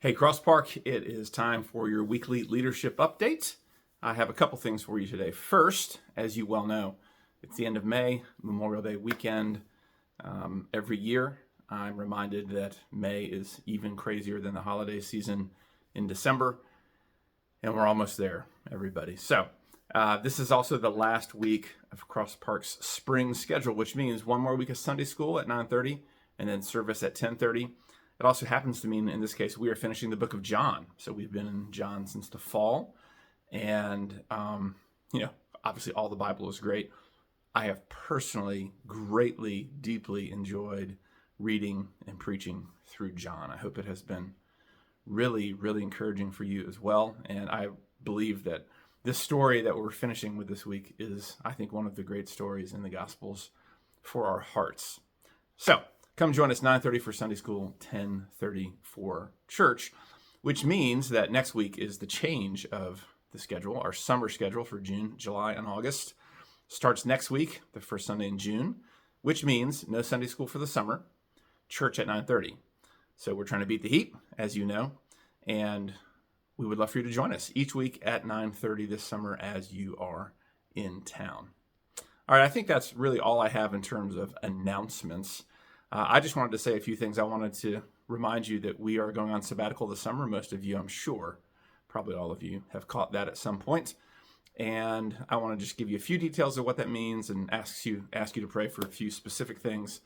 Hey, Cross Park, it is time for your weekly leadership update. I have a couple things for you today. First, as you well know, it's the end of May, Memorial Day weekend. Every year, I'm reminded that May is even crazier than the holiday season in December, and we're almost there, everybody. So, this is also the last week of Cross Park's spring schedule, which means one more week of Sunday school at 9:30 and then service at 10:30. It also happens to mean, in this case, we are finishing the book of John. So we've been in John since the fall. And, obviously all the Bible is great. I have personally greatly, deeply enjoyed reading and preaching through John. I hope it has been really, really encouraging for you as well. And I believe that this story that we're finishing with this week is, I think, one of the great stories in the Gospels for our hearts. So, come join us 9:30 for Sunday school, 10:30 for church, which means that next week is the change of the schedule. Our summer schedule for June, July, and August starts next week, the first Sunday in June, which means no Sunday school for the summer, church at 9:30. So we're trying to beat the heat, as you know, and we would love for you to join us each week at 9:30 this summer as you are in town. All right, I think that's really all I have in terms of announcements. I just wanted to say a few things. I wanted to remind you that we are going on sabbatical this summer. Most of you, I'm sure, probably all of you, have caught that at some point. And I want to just give you a few details of what that means and ask you to pray for a few specific things.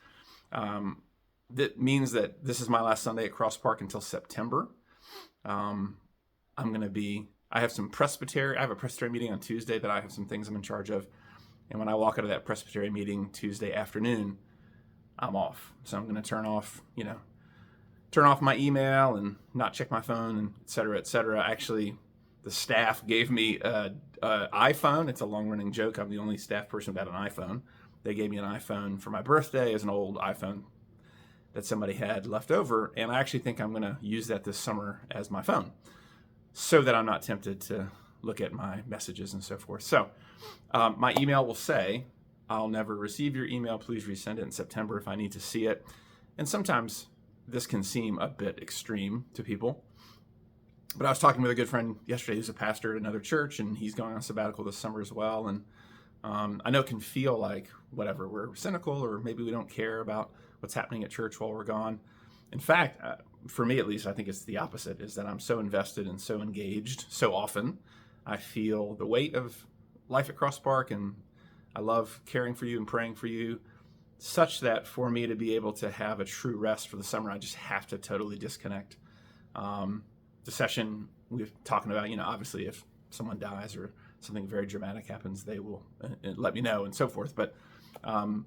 That means that this is my last Sunday at Cross Park until September. I have a presbytery meeting on Tuesday that I have some things I'm in charge of. And when I walk out of that presbytery meeting Tuesday afternoon, I'm off. So I'm going to turn off my email and not check my phone and et cetera, et cetera. Actually, the staff gave me an iPhone. It's a long-running joke. I'm the only staff person without an iPhone. They gave me an iPhone for my birthday as an old iPhone that somebody had left over. And I actually think I'm going to use that this summer as my phone so that I'm not tempted to look at my messages and so forth. So my email will say, I'll never receive your email. Please resend it in September if I need to see it. And sometimes this can seem a bit extreme to people. But I was talking with a good friend yesterday who's a pastor at another church, and he's going on sabbatical this summer as well. And I know it can feel like, whatever, we're cynical or maybe we don't care about what's happening at church while we're gone. In fact, for me at least, I think it's the opposite, is that I'm so invested and so engaged so often. I feel the weight of life at Cross Park, and I love caring for you and praying for you, such that for me to be able to have a true rest for the summer, I just have to totally disconnect. The session we're talking about, obviously if someone dies or something very dramatic happens, they will let me know and so forth. But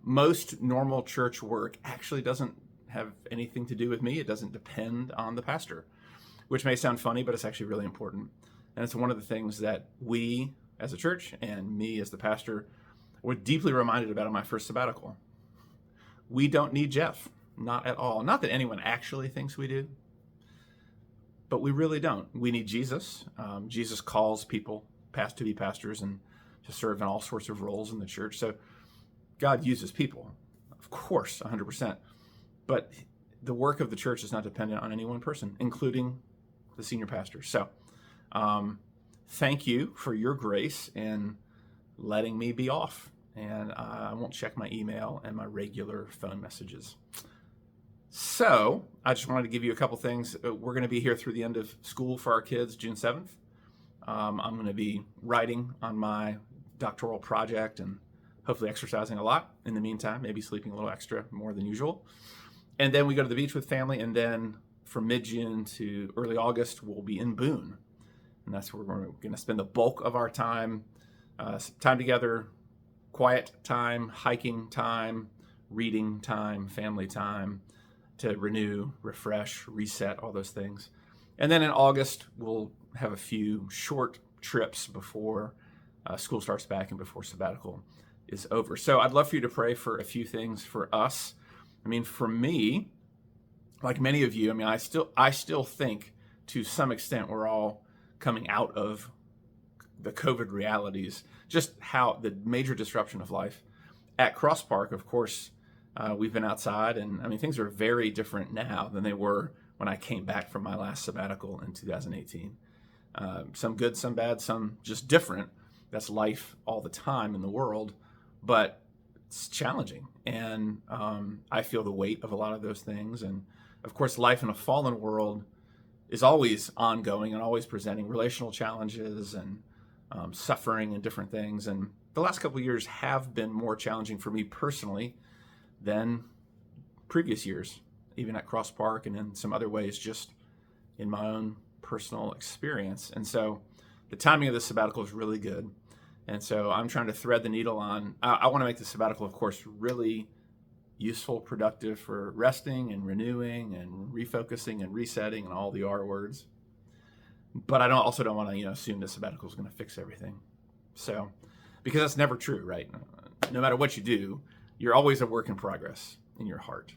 most normal church work actually doesn't have anything to do with me. It doesn't depend on the pastor, which may sound funny, but it's actually really important. And it's one of the things that we as a church and me as the pastor were deeply reminded about on my first sabbatical. We don't need Jeff, not at all. Not that anyone actually thinks we do, but we really don't. We need Jesus. Jesus calls people to be pastors and to serve in all sorts of roles in the church. So God uses people, of course, 100%. But the work of the church is not dependent on any one person, including the senior pastor. So thank you for your grace in letting me be off. And I won't check my email and my regular phone messages. So I just wanted to give you a couple things. We're going to be here through the end of school for our kids, June 7th. I'm going to be writing on my doctoral project and hopefully exercising a lot in the meantime, maybe sleeping a little extra more than usual. And then we go to the beach with family. And then from mid-June to early August, we'll be in Boone. And that's where we're going to spend the bulk of our time together. Quiet time, hiking time, reading time, family time to renew, refresh, reset, all those things. And then in August, we'll have a few short trips before school starts back and before sabbatical is over. So I'd love for you to pray for a few things for us. I mean, for me, like many of you, I still think to some extent we're all coming out of the COVID realities, just how the major disruption of life. At Cross Park, of course, we've been outside, and things are very different now than they were when I came back from my last sabbatical in 2018. Some good, some bad, some just different. That's life all the time in the world, but it's challenging. And I feel the weight of a lot of those things. And of course, life in a fallen world is always ongoing and always presenting relational challenges and suffering and different things. And the last couple of years have been more challenging for me personally than previous years, even at Cross Park and in some other ways, just in my own personal experience. And so the timing of this sabbatical is really good. And so I'm trying to thread the needle on, I want to make the sabbatical, of course, really useful, productive for resting and renewing and refocusing and resetting and all the R words. But I also don't want to, assume the sabbatical is going to fix everything. So, because that's never true, right? No matter what you do, you're always a work in progress in your heart.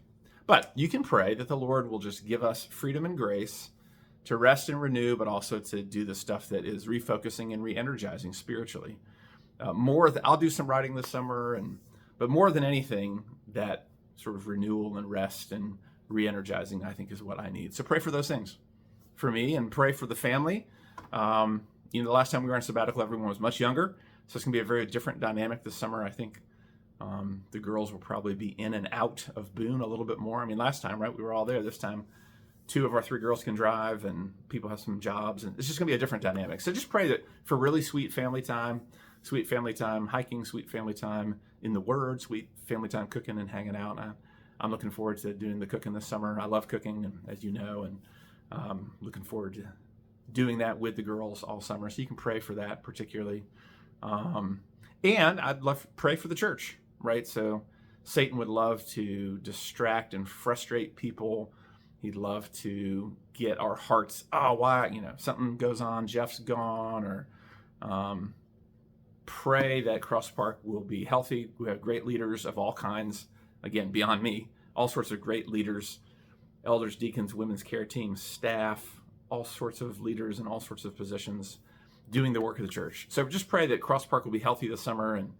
But you can pray that the Lord will just give us freedom and grace to rest and renew, but also to do the stuff that is refocusing and re-energizing spiritually. I'll do some writing this summer, but more than anything, that sort of renewal and rest and re-energizing, I think, is what I need. So pray for those things for me and pray for the family. The last time we were on sabbatical, everyone was much younger. So it's going to be a very different dynamic this summer. I think the girls will probably be in and out of Boone a little bit more. I mean, last time, right, we were all there. This time, 2 of our 3 girls can drive and people have some jobs. And it's just going to be a different dynamic. So just pray that for really sweet family time, hiking, sweet family time in the Word, sweet family time cooking and hanging out. I'm looking forward to doing the cooking this summer. I love cooking, as you know, and looking forward to doing that with the girls all summer. So you can pray for that particularly. And I'd love to pray for the church, right? So Satan would love to distract and frustrate people. He'd love to get our hearts, why, something goes on, Jeff's gone, or pray that Cross Park will be healthy. We have great leaders of all kinds, again, beyond me, all sorts of great leaders, elders, deacons, women's care teams, staff, all sorts of leaders in all sorts of positions doing the work of the church. So just pray that Cross Park will be healthy this summer and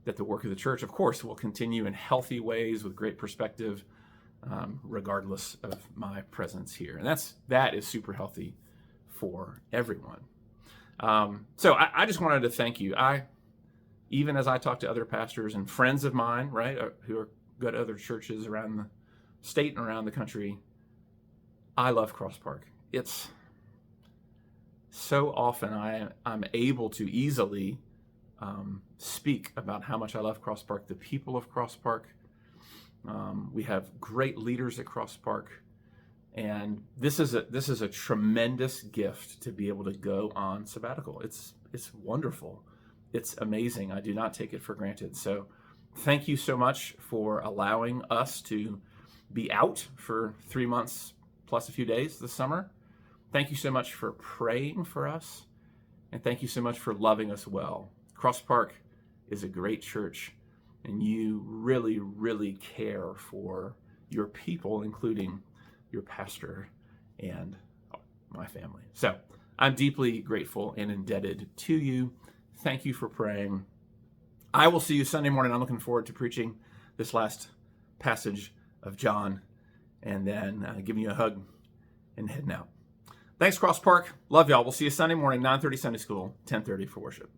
that the work of the church, of course, will continue in healthy ways with great perspective, regardless of my presence here. And that is super healthy for everyone. So I just wanted to thank you. Even as I talk to other pastors and friends of mine, right, who are good at other churches around the state and around the country, I love Cross Park. It's so often I'm able to easily speak about how much I love Cross Park, the people of Cross Park. We have great leaders at Cross Park. And this is a tremendous gift to be able to go on sabbatical. It's wonderful. It's amazing. I do not take it for granted. So thank you so much for allowing us to be out for 3 months plus a few days this summer. Thank you so much for praying for us. And thank you so much for loving us well. Cross Park is a great church, and you really, really care for your people, including your pastor and my family. So I'm deeply grateful and indebted to you. Thank you for praying. I will see you Sunday morning. I'm looking forward to preaching this last passage of John and then giving you a hug and heading out. Thanks, Cross Park. Love y'all. We'll see you Sunday morning, 9:30 Sunday school, 10:30 for worship.